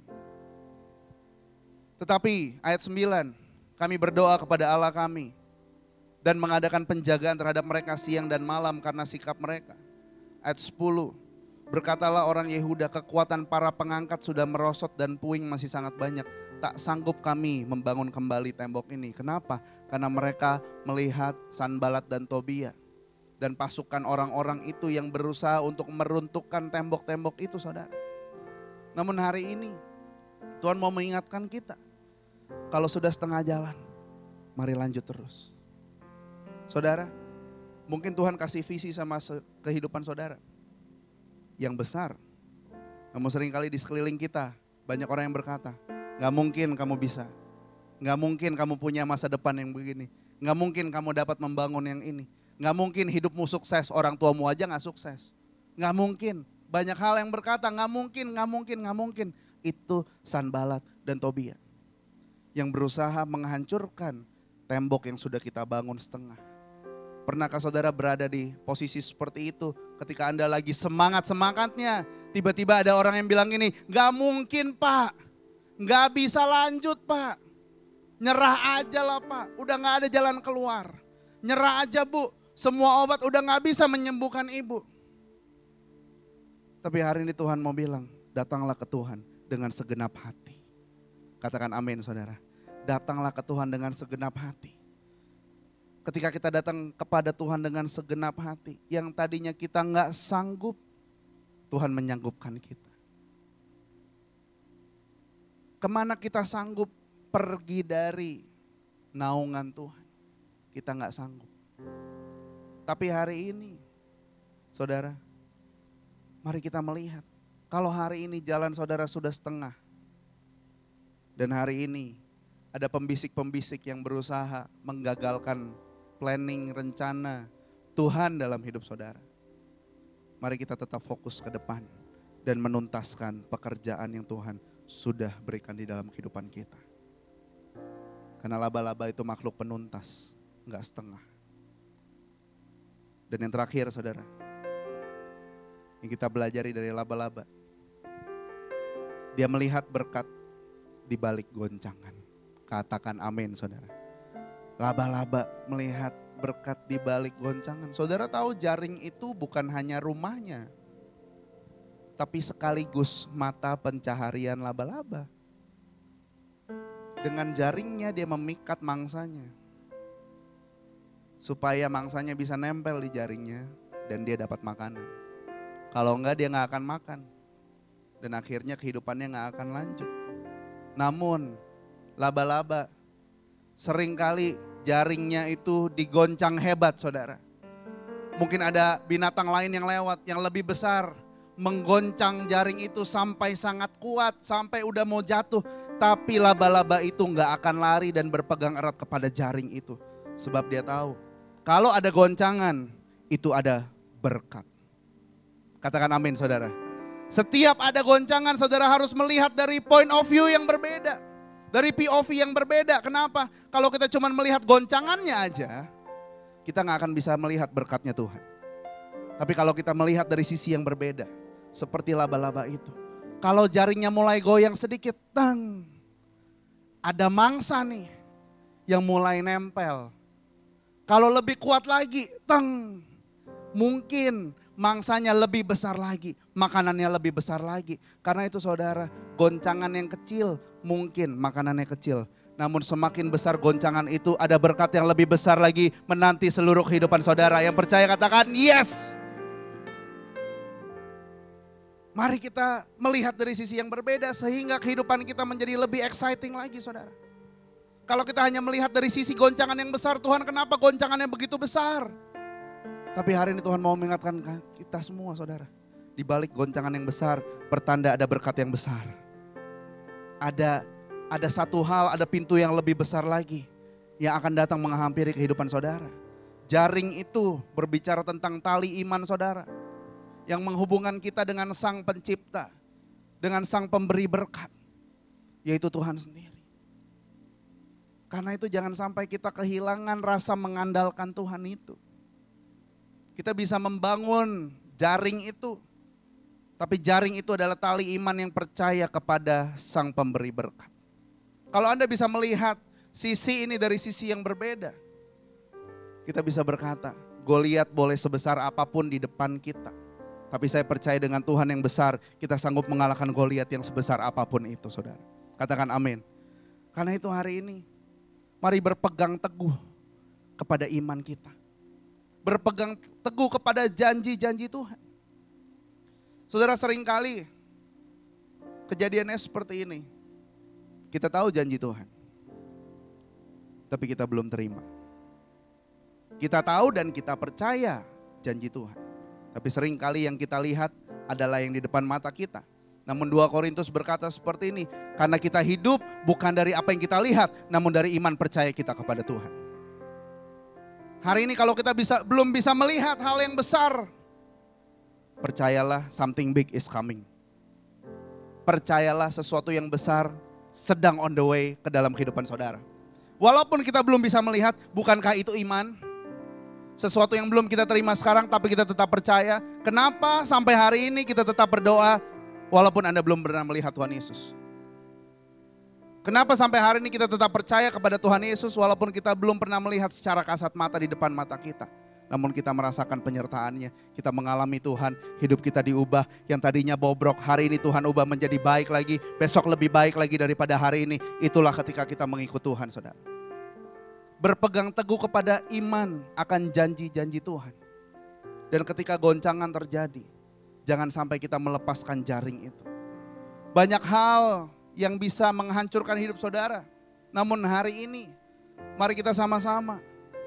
Tetapi ayat 9, kami berdoa kepada Allah kami dan mengadakan penjagaan terhadap mereka siang dan malam karena sikap mereka. Ayat 10, berkatalah orang Yehuda, kekuatan para pengangkat sudah merosot dan puing masih sangat banyak. Tak sanggup kami membangun kembali tembok ini. Kenapa? Karena mereka melihat Sanbalat dan Tobia dan pasukan orang-orang itu yang berusaha untuk meruntuhkan tembok-tembok itu, saudara. Namun hari ini Tuhan mau mengingatkan kita, kalau sudah setengah jalan, mari lanjut terus. Saudara, mungkin Tuhan kasih visi sama kehidupan saudara yang besar. Namun seringkali di sekeliling kita banyak orang yang berkata, gak mungkin kamu bisa. Gak mungkin kamu punya masa depan yang begini. Gak mungkin kamu dapat membangun yang ini. Nggak mungkin hidupmu sukses, orang tuamu aja nggak sukses. Nggak mungkin. Banyak hal yang berkata nggak mungkin, nggak mungkin, nggak mungkin. Itu Sanbalat dan Tobia yang berusaha menghancurkan tembok yang sudah kita bangun setengah. Pernahkah saudara berada di posisi seperti itu ketika Anda lagi semangat-semangatnya, tiba-tiba ada orang yang bilang gini, nggak mungkin Pak, nggak bisa lanjut Pak, nyerah aja lah Pak, udah nggak ada jalan keluar, nyerah aja Bu, semua obat udah nggak bisa menyembuhkan ibu. Tapi hari ini Tuhan mau bilang, datanglah ke Tuhan dengan segenap hati. Katakan amin saudara. Datanglah ke Tuhan dengan segenap hati. Ketika kita datang kepada Tuhan dengan segenap hati, yang tadinya kita nggak sanggup, Tuhan menyanggupkan kita. Kemana kita sanggup pergi dari naungan Tuhan? Kita nggak sanggup. Tapi hari ini, saudara, mari kita melihat. Kalau hari ini jalan saudara sudah setengah. Dan hari ini ada pembisik-pembisik yang berusaha menggagalkan planning, rencana Tuhan dalam hidup saudara. Mari kita tetap fokus ke depan dan menuntaskan pekerjaan yang Tuhan sudah berikan di dalam kehidupan kita. Karena laba-laba itu makhluk penuntas, enggak setengah. Dan yang terakhir saudara, yang kita belajari dari laba-laba, dia melihat berkat di balik goncangan. Katakan amin saudara. Laba-laba melihat berkat di balik goncangan. Saudara tahu jaring itu bukan hanya rumahnya, tapi sekaligus mata pencaharian laba-laba. Dengan jaringnya dia memikat mangsanya. Supaya mangsanya bisa nempel di jaringnya dan dia dapat makanan. Kalau enggak dia enggak akan makan. Dan akhirnya kehidupannya enggak akan lanjut. Namun laba-laba seringkali jaringnya itu digoncang hebat saudara. Mungkin ada binatang lain yang lewat yang lebih besar. Menggoncang jaring itu sampai sangat kuat, sampai udah mau jatuh. Tapi laba-laba itu enggak akan lari dan berpegang erat kepada jaring itu. Sebab dia tahu kalau ada goncangan itu ada berkat. Katakan amin saudara. Setiap ada goncangan saudara harus melihat dari point of view yang berbeda. Dari POV yang berbeda. Kenapa? Kalau kita cuma melihat goncangannya aja, kita gak akan bisa melihat berkatnya Tuhan. Tapi kalau kita melihat dari sisi yang berbeda, seperti laba-laba itu. Kalau jaringnya mulai goyang sedikit, tang, ada mangsa nih yang mulai nempel. Kalau lebih kuat lagi, tang, mungkin mangsanya lebih besar lagi, makanannya lebih besar lagi. Karena itu saudara, goncangan yang kecil mungkin makanannya kecil. Namun semakin besar goncangan itu ada berkat yang lebih besar lagi menanti seluruh kehidupan saudara. Yang percaya katakan yes. Mari kita melihat dari sisi yang berbeda sehingga kehidupan kita menjadi lebih exciting lagi saudara. Kalau kita hanya melihat dari sisi goncangan yang besar, Tuhan kenapa goncangannya begitu besar? Tapi hari ini Tuhan mau mengingatkan kita semua saudara. Di balik goncangan yang besar, pertanda ada berkat yang besar. Ada satu hal, ada pintu yang lebih besar lagi yang akan datang menghampiri kehidupan saudara. Jaring itu berbicara tentang tali iman saudara. Yang menghubungkan kita dengan Sang Pencipta, dengan Sang Pemberi berkat, yaitu Tuhan sendiri. Karena itu jangan sampai kita kehilangan rasa mengandalkan Tuhan itu. Kita bisa membangun jaring itu. Tapi jaring itu adalah tali iman yang percaya kepada Sang Pemberi berkat. Kalau Anda bisa melihat sisi ini dari sisi yang berbeda. Kita bisa berkata, Goliat boleh sebesar apapun di depan kita. Tapi saya percaya dengan Tuhan yang besar, kita sanggup mengalahkan Goliat yang sebesar apapun itu saudara. Katakan amin. Karena itu hari ini, mari berpegang teguh kepada iman kita. Berpegang teguh kepada janji-janji Tuhan. Saudara seringkali kejadiannya seperti ini. Kita tahu janji Tuhan. Tapi kita belum terima. Kita tahu dan kita percaya janji Tuhan. Tapi seringkali yang kita lihat adalah yang di depan mata kita. Namun 2 Korintus berkata seperti ini. Karena kita hidup bukan dari apa yang kita lihat, namun dari iman percaya kita kepada Tuhan. Hari ini kalau kita belum bisa melihat hal yang besar, percayalah something big is coming. Percayalah sesuatu yang besar sedang on the way ke dalam kehidupan saudara. Walaupun kita belum bisa melihat, bukankah itu iman? Sesuatu yang belum kita terima sekarang tapi kita tetap percaya. Kenapa sampai hari ini kita tetap berdoa walaupun Anda belum pernah melihat Tuhan Yesus? Kenapa sampai hari ini kita tetap percaya kepada Tuhan Yesus walaupun kita belum pernah melihat secara kasat mata di depan mata kita? Namun kita merasakan penyertaannya, kita mengalami Tuhan, hidup kita diubah. Yang tadinya bobrok, hari ini Tuhan ubah menjadi baik lagi, besok lebih baik lagi daripada hari ini. Itulah ketika kita mengikut Tuhan, saudara. Berpegang teguh kepada iman akan janji-janji Tuhan. Dan ketika goncangan terjadi, jangan sampai kita melepaskan jaring itu. Banyak hal yang bisa menghancurkan hidup saudara. Namun hari ini, mari kita sama-sama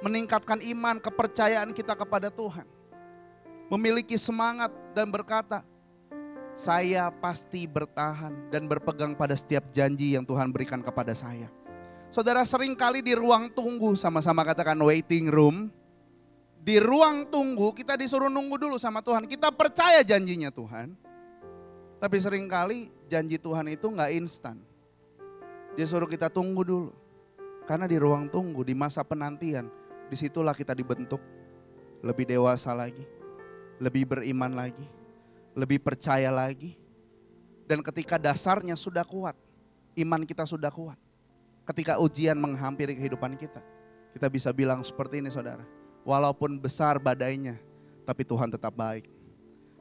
meningkatkan iman, kepercayaan kita kepada Tuhan. Memiliki semangat dan berkata, saya pasti bertahan dan berpegang pada setiap janji yang Tuhan berikan kepada saya. Saudara, sering kali di ruang tunggu, sama-sama katakan waiting room. Di ruang tunggu kita disuruh nunggu dulu sama Tuhan. Kita percaya janjinya Tuhan. Tapi sering kali janji Tuhan itu gak instan. Dia suruh kita tunggu dulu. Karena di ruang tunggu, di masa penantian, disitulah kita dibentuk lebih dewasa lagi, lebih beriman lagi, lebih percaya lagi. Dan ketika dasarnya sudah kuat, iman kita sudah kuat. Ketika ujian menghampiri kehidupan kita, kita bisa bilang seperti ini saudara. Walaupun besar badainya, tapi Tuhan tetap baik.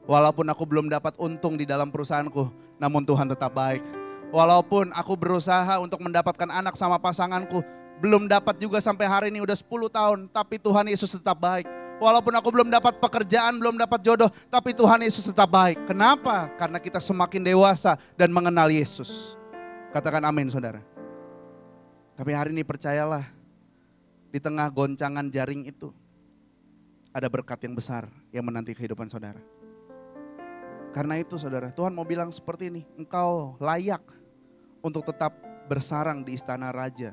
Walaupun aku belum dapat untung di dalam perusahaanku, namun Tuhan tetap baik. Walaupun aku berusaha untuk mendapatkan anak sama pasanganku, belum dapat juga sampai hari ini udah 10 tahun, tapi Tuhan Yesus tetap baik. Walaupun aku belum dapat pekerjaan, belum dapat jodoh, tapi Tuhan Yesus tetap baik. Kenapa? Karena kita semakin dewasa dan mengenal Yesus. Katakan amin saudara. Tapi hari ini percayalah, di tengah goncangan jaring itu, ada berkat yang besar yang menanti kehidupan saudara. Karena itu saudara, Tuhan mau bilang seperti ini, engkau layak untuk tetap bersarang di istana raja.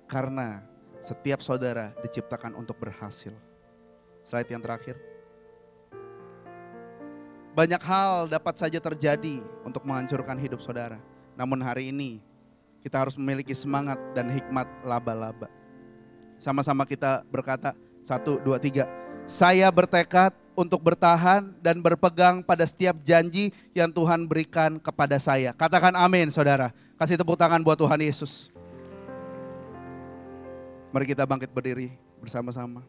Karena setiap saudara diciptakan untuk berhasil. Slide yang terakhir. Banyak hal dapat saja terjadi untuk menghancurkan hidup saudara. Namun hari ini kita harus memiliki semangat dan hikmat laba-laba. Sama-sama kita berkata, 1, 2, 3. Saya bertekad untuk bertahan dan berpegang pada setiap janji yang Tuhan berikan kepada saya. Katakan amin saudara. Kasih tepuk tangan buat Tuhan Yesus. Mari kita bangkit berdiri bersama-sama.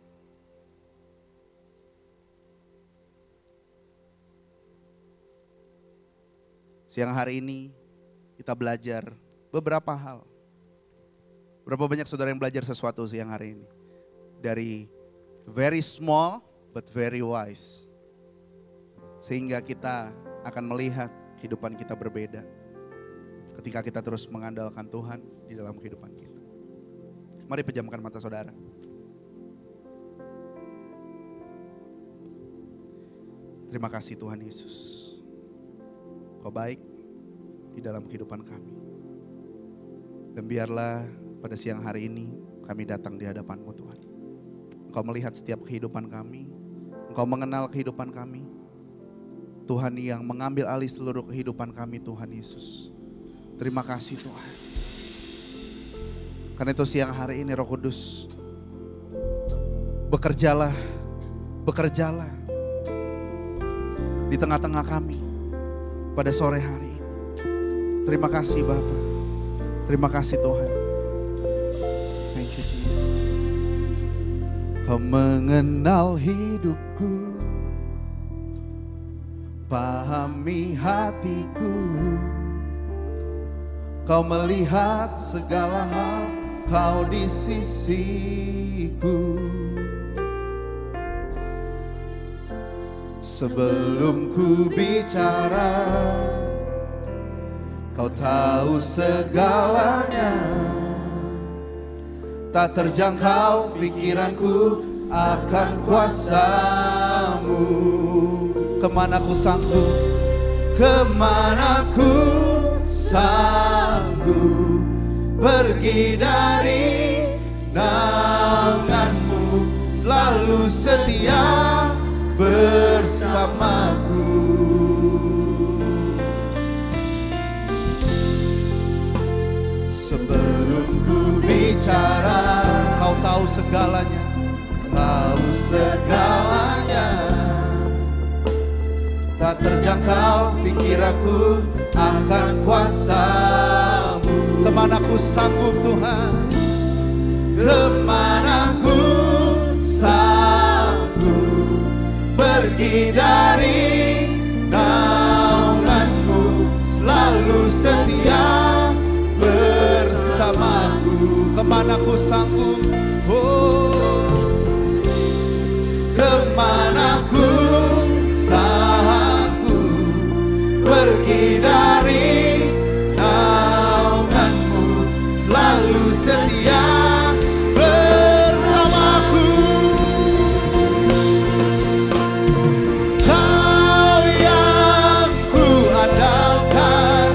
Siang hari ini kita belajar beberapa hal. Berapa banyak saudara yang belajar sesuatu siang hari ini? Dari very small but very wise. Sehingga kita akan melihat kehidupan kita berbeda ketika kita terus mengandalkan Tuhan di dalam kehidupan kita. Mari pejamkan mata saudara. Terima kasih Tuhan Yesus. Kau baik di dalam kehidupan kami. Dan biarlah pada siang hari ini kami datang di hadapan-Mu Tuhan. Engkau melihat setiap kehidupan kami. Engkau mengenal kehidupan kami. Tuhan yang mengambil alih seluruh kehidupan kami Tuhan Yesus. Terima kasih Tuhan. Karena itu siang hari ini Roh Kudus, bekerjalah di tengah-tengah kami pada sore hari ini. Terima kasih Bapa, terima kasih Tuhan. Thank you Jesus. Kau mengenal hidupku, pahami hatiku. Kau melihat segala hal, kau di sisiku. Sebelum ku bicara, kau tahu segalanya. Tak terjangkau pikiranku akan kuasa-Mu. Kemana ku sanggup, kemana ku sanggup pergi dari tangan-Mu. selalu setia bersamaku. Sebelum ku bicara, kau tahu segalanya, tahu segalanya. Tak terjangkau pikiranku akan kuasa-Mu. Kemana ku sanggup Tuhan, kemana ku sanggup pergi dari naungan-Mu, selalu setia bersamaku. Kemana ku sanggup, oh, kemana ku sanggup pergi dari naungan-Mu, selalu setia bersamaku. Kau yang ku andalkan,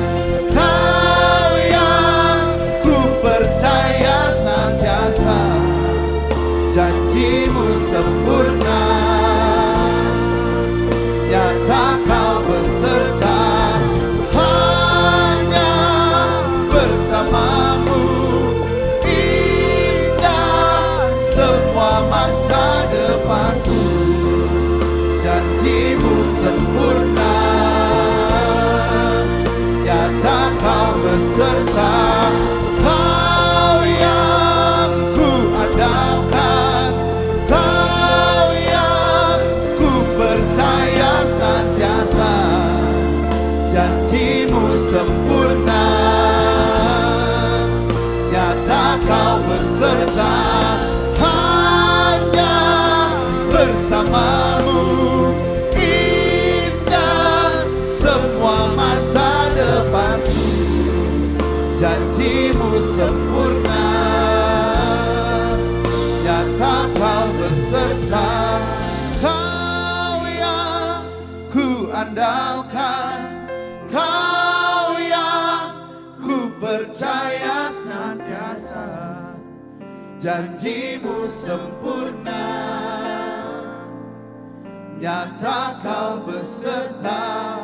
Kau yang ku percaya senantiasa, janji-Mu sempurna, nyata Kau beserta, hanya bersama-Mu indah semua masa depanku. Janji-Mu sempurna, nyata Kau beserta. Kau yang ku andalkan, Kau yang ku percaya senantiasa, janji-Mu sempurna, nyata Kau beserta, hanya bersama-Mu indah semua masa depanku. Janji-Mu sempurna, nyata Kau beserta. Kau yang ku andalkan, Kau yang ku percaya senantiasa, janji-Mu sempurna, nyata Kau beserta,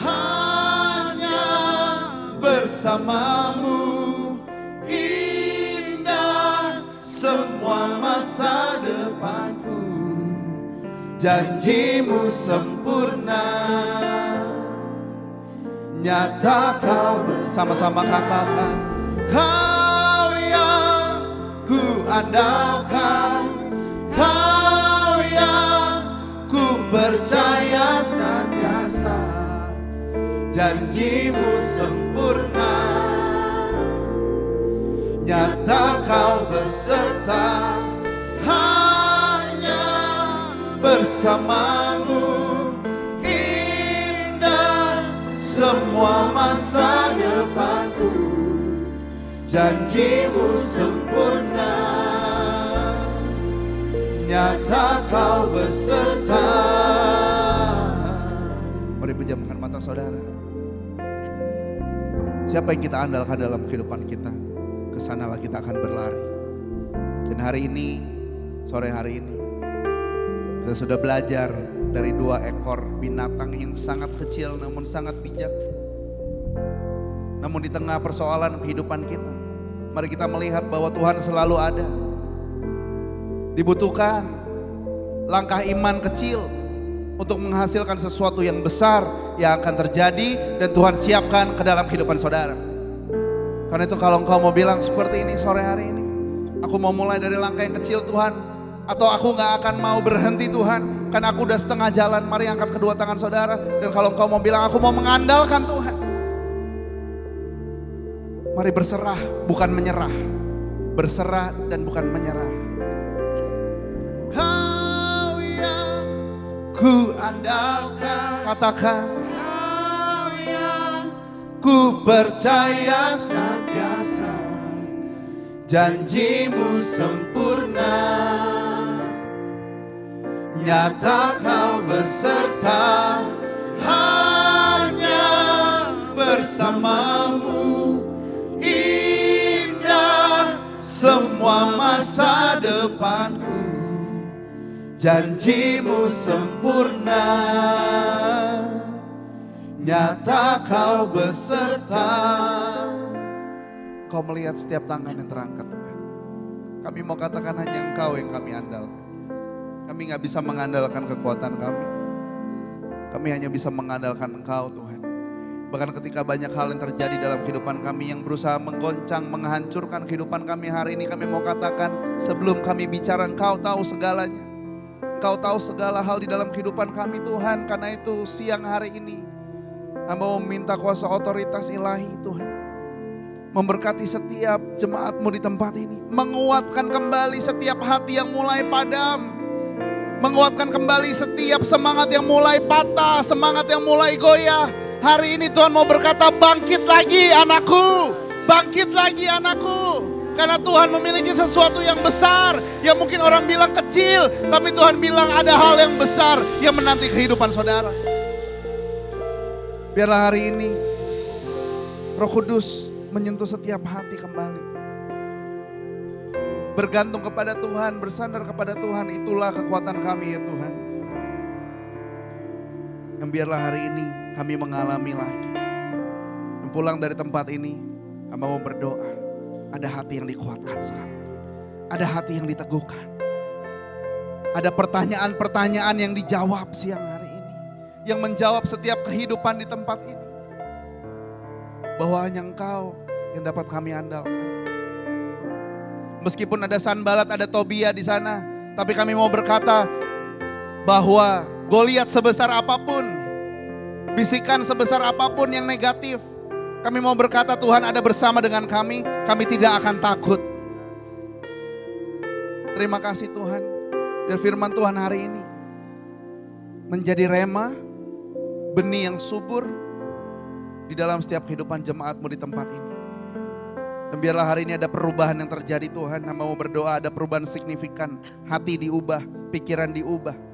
hanya bersama-Mu indah semua masa depanku. Janji-Mu sempurna, nyata Kau sama-sama katakan. Kau yang ku andalkan, Kau yang ku percaya senantiasa, janji-Mu sempurna, nyata Kau beserta, hanya bersama-Mu indah semua masa depanku. Janji-Mu sempurna, nyata Kau beserta. Mari pejamkan mata saudara. Siapa yang kita andalkan dalam kehidupan kita, kesanalah kita akan berlari. Dan hari ini, sore hari ini, kita sudah belajar dari 2 ekor binatang yang sangat kecil namun sangat bijak. Namun di tengah persoalan kehidupan kita, mari kita melihat bahwa Tuhan selalu ada. Dibutuhkan langkah iman kecil untuk menghasilkan sesuatu yang besar yang akan terjadi dan Tuhan siapkan ke dalam kehidupan saudara. Karena itu kalau engkau mau bilang seperti ini sore hari ini, aku mau mulai dari langkah yang kecil Tuhan, atau aku gak akan mau berhenti Tuhan, karena aku udah setengah jalan. Mari angkat kedua tangan saudara, dan kalau engkau mau bilang aku mau mengandalkan Tuhan, mari berserah bukan menyerah, berserah dan bukan menyerah. Kau yang ku andalkan, katakan. Kau yang ku percaya senantiasa, janji-Mu sempurna, nyata Kau beserta, hanya bersama-Mu indah semua masa depanku. Janjimu sempurna, nyata kau beserta. Kau melihat setiap tangan yang terangkat Tuhan. Kami mau katakan hanya Engkau yang kami andalkan. Kami gak bisa mengandalkan kekuatan kami. Kami hanya bisa mengandalkan Engkau Tuhan. Bahkan ketika banyak hal yang terjadi dalam kehidupan kami yang berusaha menggoncang, menghancurkan kehidupan kami hari ini, kami mau katakan sebelum kami bicara, Engkau tahu segalanya. Engkau tahu segala hal di dalam kehidupan kami Tuhan. Karena itu siang hari ini hamba meminta kuasa otoritas ilahi Tuhan, memberkati setiap jemaat-Mu di tempat ini, menguatkan kembali setiap hati yang mulai padam, menguatkan kembali setiap semangat yang mulai patah, semangat yang mulai goyah. Hari ini Tuhan mau berkata, bangkit lagi anakku, bangkit lagi anakku. Karena Tuhan memiliki sesuatu yang besar, yang mungkin orang bilang kecil, tapi Tuhan bilang ada hal yang besar yang menanti kehidupan saudara. Biarlah hari ini Roh Kudus menyentuh setiap hati kembali. Bergantung kepada Tuhan, bersandar kepada Tuhan, itulah kekuatan kami ya Tuhan. Dan biarlah hari ini kami mengalami lagi. Dan pulang dari tempat ini, kami mau berdoa. Ada hati yang dikuatkan sekarang. Ada hati yang diteguhkan. Ada pertanyaan-pertanyaan yang dijawab siang hari ini. Yang menjawab setiap kehidupan di tempat ini. Bahwa hanya Engkau yang dapat kami andalkan. Meskipun ada Sanbalat, ada Tobia di sana. Tapi kami mau berkata bahwa Goliat sebesar apapun, bisikan sebesar apapun yang negatif, kami mau berkata Tuhan ada bersama dengan kami tidak akan takut. Terima kasih Tuhan, biar firman Tuhan hari ini menjadi rema, benih yang subur di dalam setiap kehidupan jemaat-Mu di tempat ini. Dan biarlah hari ini ada perubahan yang terjadi Tuhan, hamba mau berdoa ada perubahan signifikan, hati diubah, pikiran diubah.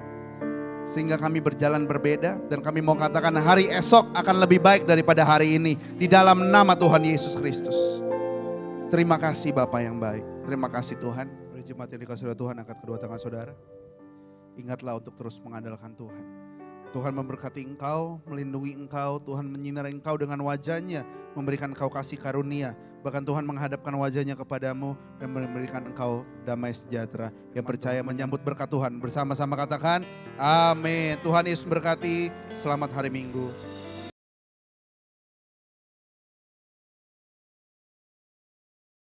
Sehingga kami berjalan berbeda dan kami mau katakan hari esok akan lebih baik daripada hari ini. Di dalam nama Tuhan Yesus Kristus. Terima kasih Bapa yang baik. Terima kasih Tuhan. Beri jemaat yang dikasihi Tuhan, angkat kedua tangan saudara. Ingatlah untuk terus mengandalkan Tuhan. Tuhan memberkati engkau, melindungi engkau. Tuhan menyinari engkau dengan wajahnya, memberikan engkau kasih karunia. Bahkan Tuhan menghadapkan wajahnya kepadamu dan memberikan engkau damai sejahtera. Yang percaya menyambut berkat Tuhan bersama-sama katakan amin. Tuhan Yesus berkati. Selamat hari Minggu.